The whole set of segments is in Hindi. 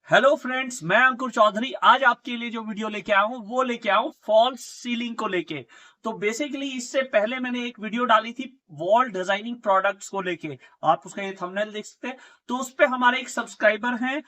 हेलो फ्रेंड्स, मैं अंकुर चौधरी। आज आपके लिए जो वीडियो लेके आया हूँ वो लेके आया हूँ फॉल्स सीलिंग को लेके। तो बेसिकली इससे पहले मैंने एक वीडियो डाली थी वॉल डिजाइनिंग प्रोडक्ट्स को लेके। आप उसका ये थंबनेल देख सकते हैं। तो उस पे हमारे एक सब्सक्राइबर हैं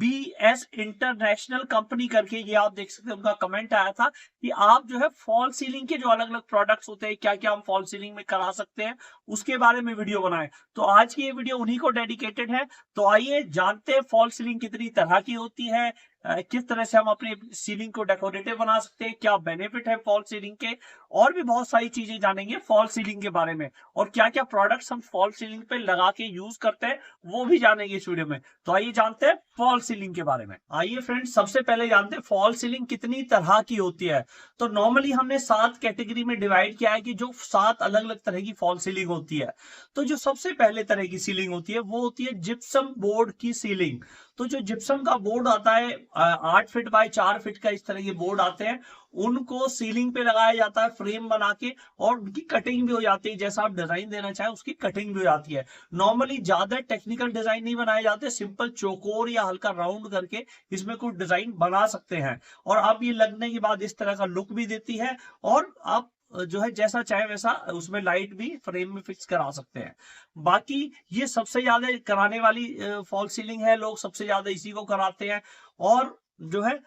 BS इंटरनेशनल कंपनी करके, ये आप देख सकते हैं। उनका कमेंट आया था कि आप जो है फॉल सीलिंग के जो अलग अलग प्रोडक्ट्स होते हैं, क्या क्या हम फॉल सीलिंग में करा सकते हैं, उसके बारे में वीडियो बनाए। तो आज की ये वीडियो उन्हीं को डेडिकेटेड है। तो आइए जानते हैं फॉल सीलिंग कितनी तरह की होती है, किस तरह से हम अपनी सीलिंग को डेकोरेटिव बना सकते हैं, क्या बेनिफिट है फॉल सीलिंग के, और भी बहुत सारी चीजें जानेंगे फॉल सीलिंग के बारे में। और क्या क्या प्रोडक्ट्स हम फॉल सीलिंग पे लगा के यूज करते हैं वो भी जानेंगे इस वीडियो में। तो आइए जानते हैं फॉल सीलिंग के बारे में। आइए फ्रेंड्स, सबसे पहले जानते हैं फॉल सीलिंग कितनी तरह की होती है। तो नॉर्मली हमने 7 कैटेगरी में डिवाइड किया है कि जो 7 अलग अलग तरह की फॉल सीलिंग होती है। तो जो सबसे पहले तरह की सीलिंग होती है वो होती है जिप्सम बोर्ड की सीलिंग। तो जो जिप्सम का बोर्ड आता है 8 फीट बाय 4 फीट का, इस तरह के बोर्ड आते हैं। उनको सीलिंग पे लगाया जाता है फ्रेम बना के, और उनकी कटिंग भी हो जाती है। जैसा आप डिजाइन देना चाहें उसकी कटिंग भी हो जाती है। नॉर्मली ज्यादा टेक्निकल डिजाइन नहीं बनाए जाते, सिंपल चौकोर या हल्का राउंड करके इसमें कुछ डिजाइन बना सकते हैं। और अब ये लगने के बाद इस तरह का लुक भी देती है। और आप जो है जैसा चाहे वैसा उसमें लाइट भी फ्रेम में फिक्स करा सकते हैं। बाकी ये सबसे ज्यादा कराने वाली फॉल सीलिंग है, लोग सबसे ज्यादा इसी को कराते हैं। और जो है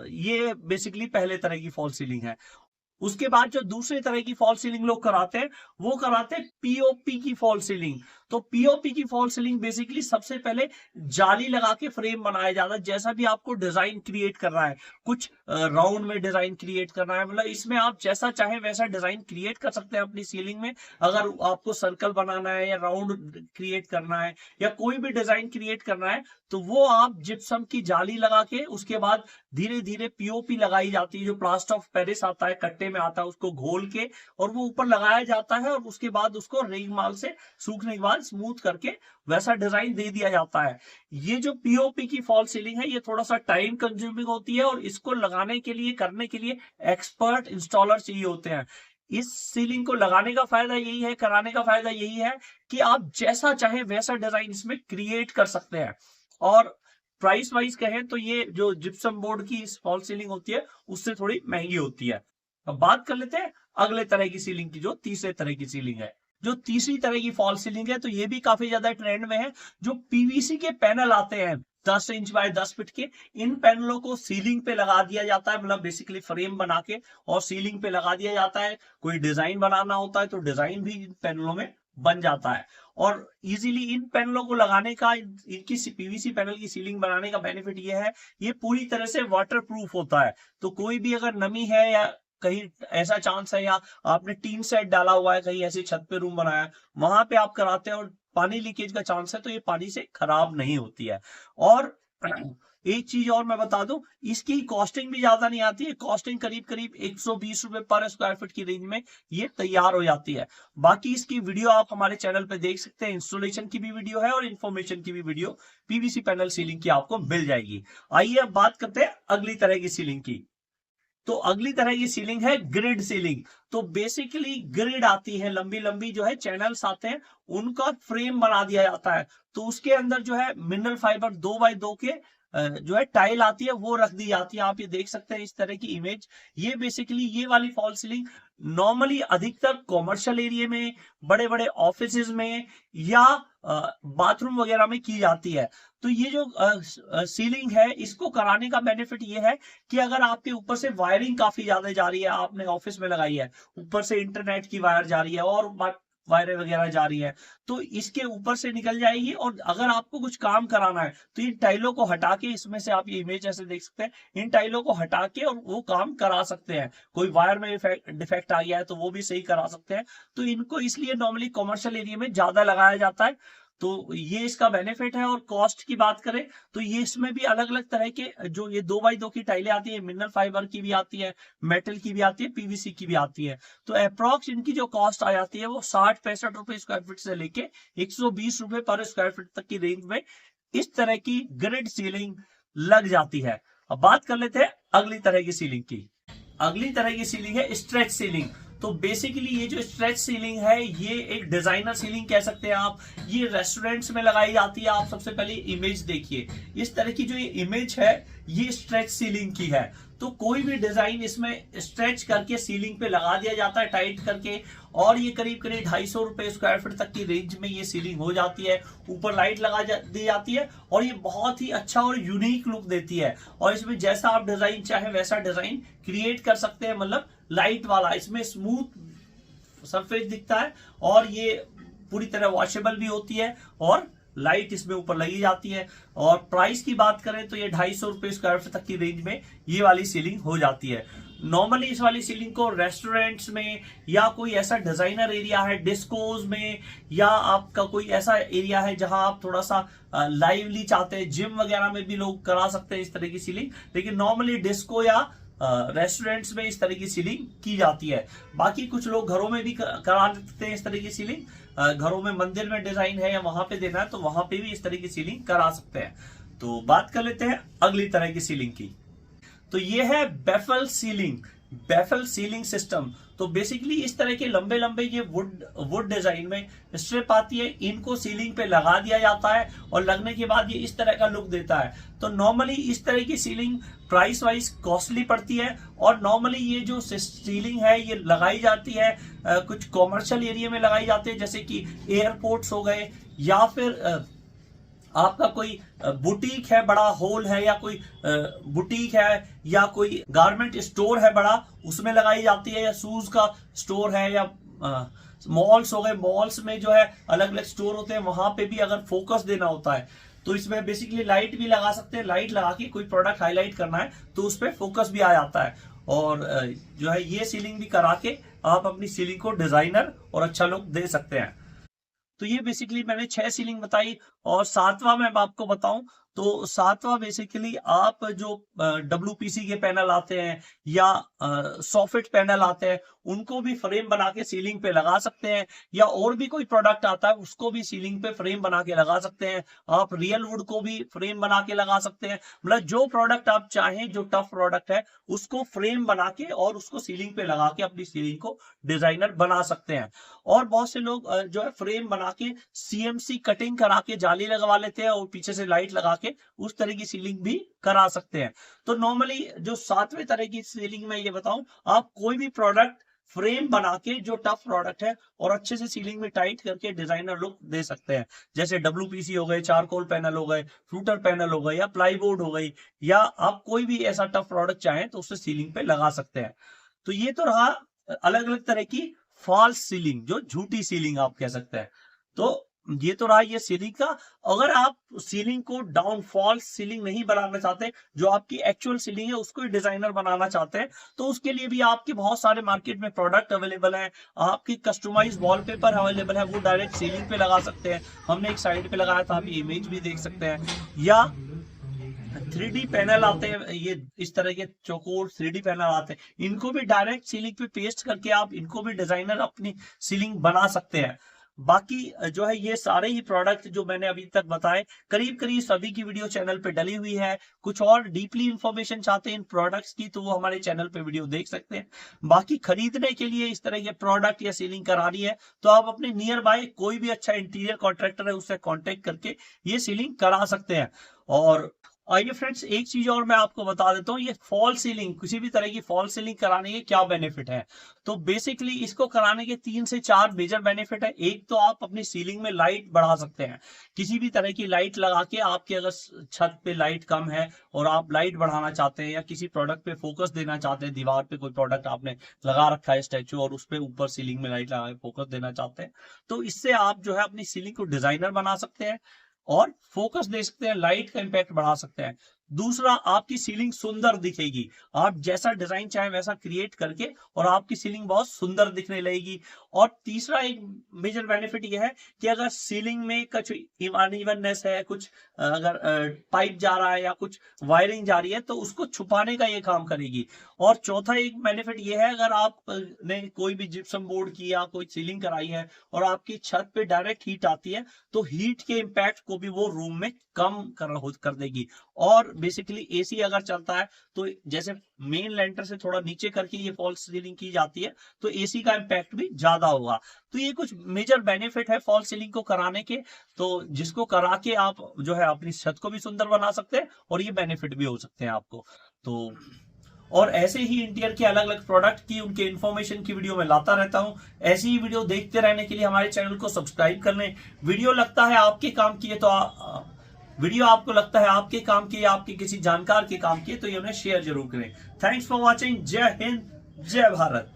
ये बेसिकली पहले तरह की फॉल सीलिंग है। उसके बाद जो दूसरे तरह की फॉल सीलिंग लोग कराते हैं वो कराते हैं पीओपी की फॉल सीलिंग। तो पीओपी की फॉल सीलिंग बेसिकली सबसे पहले जाली लगा के फ्रेम बनाया जाता है। जैसा भी आपको डिजाइन क्रिएट करना है, कुछ राउंड में डिजाइन क्रिएट करना है, मतलब इसमें आप जैसा चाहे वैसा डिजाइन क्रिएट कर सकते हैं अपनी सीलिंग में। अगर आपको सर्कल बनाना है या राउंड क्रिएट करना है या कोई भी डिजाइन क्रिएट करना है, तो वो आप जिप्सम की जाली लगा के उसके बाद धीरे धीरे पीओपी लगाई जाती है। जो प्लास्टर ऑफ पेरिस आता है, कट्टे में आता है, उसको घोल के और वो ऊपर लगाया जाता है। और उसके बाद उसको रेगमाल से सूखने के बाद स्मूथ करके वैसा डिजाइन दे दिया जाता है। ये जो पीओपी की फॉल सीलिंग है ये थोड़ा सा टाइम कंज्यूमिंग होती है, और इसको लगाने के लिए करने के लिए एक्सपर्ट इंस्टॉलर चाहिए होते हैं। इस सीलिंग को लगाने का फायदा यही है, कराने का फायदा यही है कि आप जैसा चाहे वैसा डिजाइन इसमें क्रिएट कर सकते हैं। और प्राइस वाइज कहें तो ये जो जिप्सम बोर्ड की फॉल सीलिंग होती है उससे थोड़ी महंगी होती है। अब बात कर लेते हैं अगले तरह की सीलिंग की, जो तीसरे तरह की सीलिंग है। जो तीसरी तरह की फॉल सीलिंग है तो ये भी काफी ज्यादा ट्रेंड में है। जो पीवीसी के पैनल आते हैं 10 इंच बाय 10 फीट के, इन पैनलों को सीलिंग पे लगा दिया जाता है। मतलब बेसिकली फ्रेम बना के और सीलिंग पे लगा दिया जाता है। कोई डिजाइन बनाना होता है तो डिजाइन भी इन पैनलों में बन जाता है। और इजीली इन पैनलों को लगाने का, इनकी पीवीसी पैनल की सीलिंग बनाने का बेनिफिट ये है, ये पूरी तरह से वाटर प्रूफ होता है। तो कोई भी अगर नमी है या कहीं ऐसा चांस है, या आपने टीन सेट डाला हुआ है, कहीं ऐसे छत पे रूम बनाया, वहां पे आप कराते हैं और पानी लीकेज का चांस है, तो ये पानी से खराब नहीं होती है। और एक चीज और मैं बता दूं, इसकी कॉस्टिंग भी ज्यादा नहीं आती है। कॉस्टिंग करीब करीब 120 रुपए पर स्क्वायर फीट की रेंज में ये तैयार हो जाती है। बाकी इसकी वीडियो आप हमारे चैनल पे देख सकते हैं। इंस्टॉलेशन की भी वीडियो है और इन्फॉर्मेशन की भी वीडियो पीवीसी पैनल सीलिंग की आपको मिल जाएगी। आइए अब बात करते हैं अगली तरह की सीलिंग की। तो अगली तरह की सीलिंग है ग्रिड सीलिंग। तो बेसिकली ग्रिड आती है, लंबी लंबी जो है चैनल्स आते हैं, उनका फ्रेम बना दिया जाता है। तो उसके अंदर जो है मिनरल फाइबर 2x2 के जो है टाइल आती है वो रख दी जाती है। आप ये देख सकते हैं इस तरह की इमेज। ये बेसिकली ये वाली फॉल सीलिंग नॉर्मली अधिकतर कॉमर्शियल एरिया में, बड़े बड़े ऑफिस में या बाथरूम वगैरह में की जाती है। तो ये जो सीलिंग है इसको कराने का बेनिफिट ये है कि अगर आपके ऊपर से वायरिंग काफी ज्यादा जा रही है, आपने ऑफिस में लगाई है, ऊपर से इंटरनेट की वायर जा रही है और वायरें वगैरह जा रही है, तो इसके ऊपर से निकल जाएगी। और अगर आपको कुछ काम कराना है तो इन टाइलों को हटा के, इसमें से आप ये इमेज ऐसे देख सकते हैं, इन टाइलों को हटा के और वो काम करा सकते हैं। कोई वायर में डिफेक्ट आ गया है तो वो भी सही करा सकते हैं। तो इनको इसलिए नॉर्मली कॉमर्शियल एरिया में ज्यादा लगाया जाता है। तो ये इसका बेनिफिट है। और कॉस्ट की बात करें तो ये इसमें भी अलग अलग तरह के, जो ये 2x2 की टाइलें आती है, मिनरल फाइबर की भी आती है, मेटल की भी आती है, पीवीसी की भी आती है। तो अप्रोक्स इनकी जो कॉस्ट आ जाती है वो 60-65 रुपए स्क्वायर फीट से लेके 120 रुपए पर स्क्वायर फीट तक की रेंज में इस तरह की ग्रिड सीलिंग लग जाती है। अब बात कर लेते हैं अगली तरह की सीलिंग की। अगली तरह की सीलिंग है स्ट्रेच सीलिंग। तो बेसिकली ये जो स्ट्रेच सीलिंग है ये एक डिजाइनर सीलिंग कह सकते हैं आप। ये रेस्टोरेंट्स में लगाई जाती है। आप सबसे पहले इमेज देखिए, इस तरह की जो ये इमेज है ये स्ट्रेच सीलिंग की है। तो कोई भी डिजाइन इसमें स्ट्रेच करके सीलिंग पे लगा दिया जाता है टाइट करके, और ये करीब करीब 250 रुपए स्क्वायर फीट तक की रेंज में ये सीलिंग हो जाती है। ऊपर लाइट दी जाती है और ये बहुत ही अच्छा और यूनिक लुक देती है। और इसमें जैसा आप डिजाइन चाहे वैसा डिजाइन क्रिएट कर सकते हैं, मतलब लाइट वाला। इसमें स्मूथ सरफेस दिखता है और ये पूरी तरह वॉशेबल भी होती है और लाइट इसमें ऊपर लगी जाती है। और प्राइस की बात करें तो ये 250 रुपए स्क्वायर फीट तक की रेंज में ये वाली सीलिंग हो जाती है। नॉर्मली इस वाली सीलिंग को रेस्टोरेंट्स में या कोई ऐसा डिजाइनर एरिया है डिस्कोज में, या आपका कोई ऐसा एरिया है जहां आप थोड़ा सा लाइवली चाहते हैं, जिम वगैरह में भी लोग करा सकते हैं इस तरह की सीलिंग। लेकिन नॉर्मली डिस्को या रेस्टोरेंट्स में इस तरह की सीलिंग की जाती है। बाकी कुछ लोग घरों में भी करा देते हैं इस तरह की सीलिंग। घरों में मंदिर में डिजाइन है या वहां पे देना है तो वहां पे भी इस तरह की सीलिंग करा सकते हैं। तो बात कर लेते हैं अगली तरह की सीलिंग की। तो ये है baffle ceiling, baffle ceiling system. तो बेसिकली इस तरह के लंबे लंबे ये वुड डिजाइन में स्ट्रिप आती है, इनको सीलिंग पे लगा दिया जाता है और लगने के बाद ये इस तरह का लुक देता है। तो नॉर्मली इस तरह की सीलिंग प्राइस वाइज कॉस्टली पड़ती है। और नॉर्मली ये जो सीलिंग है ये लगाई जाती है कुछ कॉमर्शियल एरिया में लगाई जाती है, जैसे कि एयरपोर्ट्स हो गए, या फिर आपका कोई बुटीक है, बड़ा हॉल है, या कोई बुटीक है, या कोई गारमेंट स्टोर है बड़ा, उसमें लगाई जाती है। या शूज का स्टोर है, या मॉल्स हो गए, मॉल्स में जो है अलग अलग स्टोर होते हैं, वहां पे भी अगर फोकस देना होता है तो इसमें बेसिकली लाइट भी लगा सकते हैं। लाइट लगा के कोई प्रोडक्ट हाईलाइट करना है तो उस पर फोकस भी आ जाता है। और जो है ये सीलिंग भी करा के आप अपनी सीलिंग को डिजाइनर और अच्छा लुक दे सकते हैं। तो ये बेसिकली मैंने 6 सीलिंग बताई। और 7वां मैं आपको बताऊं तो 7वां बेसिकली आप जो WPC के पैनल आते हैं या सॉफिट पैनल आते हैं उनको भी फ्रेम बना के सीलिंग पे लगा सकते हैं, या और भी कोई प्रोडक्ट आता है उसको भी सीलिंग पे फ्रेम बना के लगा सकते हैं। आप रियल वुड को भी फ्रेम बना के लगा सकते हैं। मतलब जो प्रोडक्ट आप चाहें, जो टफ प्रोडक्ट है उसको फ्रेम बना के और उसको सीलिंग पे लगा के अपनी सीलिंग को डिजाइनर बना सकते हैं। और बहुत से लोग जो है फ्रेम बना के CMC कटिंग करा के जाली लगवा लेते हैं और पीछे से लाइट लगा के उस तरह की सीलिंग भी करा सकते हैं। तो नॉर्मली जो 7वें तरह की सीलिंग में ये बताऊं, आप कोई भी प्रोडक्ट फ्रेम बना के जो टफ प्रोडक्ट है और अच्छे से सीलिंग में टाइट करके डिजाइनर लुक दे सकते हैं। जैसे WPC हो गए, चारकोल पैनल हो गए, फ्लूटर पैनल हो गए, या प्लाईवुड हो गई, या आप कोई भी ऐसा टफ प्रोडक्ट चाहें तो उससे सीलिंग पे लगा सकते हैं। तो ये तो रहा अलग अलग तरह की फॉल्स सीलिंग, जो झूठी सीलिंग आप कह सकते हैं। तो ये तो रहा ये सीलिंग का। अगर आप सीलिंग को डाउन फॉल्स सीलिंग नहीं बनाना चाहते, जो आपकी एक्चुअल सीलिंग है उसको ही डिजाइनर बनाना चाहते हैं, तो उसके लिए भी आपके बहुत सारे मार्केट में प्रोडक्ट अवेलेबल है। आपकी कस्टमाइज वॉलपेपर अवेलेबल है, वो डायरेक्ट सीलिंग पे लगा सकते हैं। हमने एक साइड पे लगाया था, आप इमेज भी देख सकते हैं। या 3D पैनल आते हैं, ये इस तरह के चौकोर 3D पैनल आते हैं, इनको भी डायरेक्ट सीलिंग पे पेस्ट करके आप इनको भी डिजाइनर अपनी सीलिंग बना सकते हैं। बाकी जो है ये सारे ही प्रोडक्ट जो मैंने अभी तक बताए करीब करीब सभी की वीडियो चैनल पे डली हुई है। कुछ और डीपली इंफॉर्मेशन चाहते हैं इन प्रोडक्ट्स की तो वो हमारे चैनल पे वीडियो देख सकते हैं। बाकी खरीदने के लिए इस तरह के प्रोडक्ट या सीलिंग करानी है तो आप अपने नियर बाय कोई भी अच्छा इंटीरियर कॉन्ट्रैक्टर है उससे कॉन्टेक्ट करके ये सीलिंग करा सकते हैं। और आइए फ्रेंड्स, एक चीज और मैं आपको बता देता हूँ, ये फॉल सीलिंग, किसी भी तरह की फॉल सीलिंग कराने के क्या बेनिफिट है। तो बेसिकली इसको कराने के 3 से 4 मेजर बेनिफिट है। एक तो आप अपनी सीलिंग में लाइट बढ़ा सकते हैं, किसी भी तरह की लाइट लगा के। आपके अगर छत पे लाइट कम है और आप लाइट बढ़ाना चाहते हैं, या किसी प्रोडक्ट पे फोकस देना चाहते हैं, दीवार पे कोई प्रोडक्ट आपने लगा रखा है स्टैचू और उस पे ऊपर सीलिंग में लाइट लगा के फोकस देना चाहते हैं, तो इससे आप जो है अपनी सीलिंग को डिजाइनर बना सकते हैं और फोकस दे सकते हैं, लाइट का इंपैक्ट बढ़ा सकते हैं। दूसरा, आपकी सीलिंग सुंदर दिखेगी। आप जैसा डिजाइन चाहे वैसा क्रिएट करके और आपकी सीलिंग बहुत सुंदर दिखने लगेगी। और तीसरा एक मेजर बेनिफिट यह है कि अगर सीलिंग में कुछ अनइवननेस है, कुछ अगर पाइप जा रहा है या कुछ वायरिंग जा रही है तो उसको छुपाने का ये काम करेगी। और चौथा एक बेनिफिट ये है, अगर आप ने कोई भी जिप्सम बोर्ड की या कोई सीलिंग कराई है और आपकी छत पे डायरेक्ट हीट आती है तो हीट के इम्पैक्ट को भी वो रूम में कम कर देगी। और बेसिकली एसी अगर चलता है तो जैसे मेन लेंटर से थोड़ा नीचे करके ये फॉल्स सीलिंग की जाती है, तो एसी का इम्पैक्ट भी ज्यादा होगा। तो ये कुछ मेजर बेनिफिट है फॉल्स सीलिंग को कराने के, तो जिसको करा के आप जो है अपनी छत को भी सुंदर बना सकते हैं और ये बेनिफिट भी हो सकते हैं आपको। तो और ऐसे ही इंटीरियर के अलग अलग प्रोडक्ट की उनके इन्फॉर्मेशन की वीडियो मैं लाता रहता हूं। ऐसी ही वीडियो देखते रहने के लिए हमारे चैनल को सब्सक्राइब कर लें। वीडियो लगता है आपके काम की है तो वीडियो आपको लगता है आपके काम की, आपके किसी जानकार के काम की, तो ये उन्हें शेयर जरूर करें। Thanks for watching. जय हिंद, जय भारत।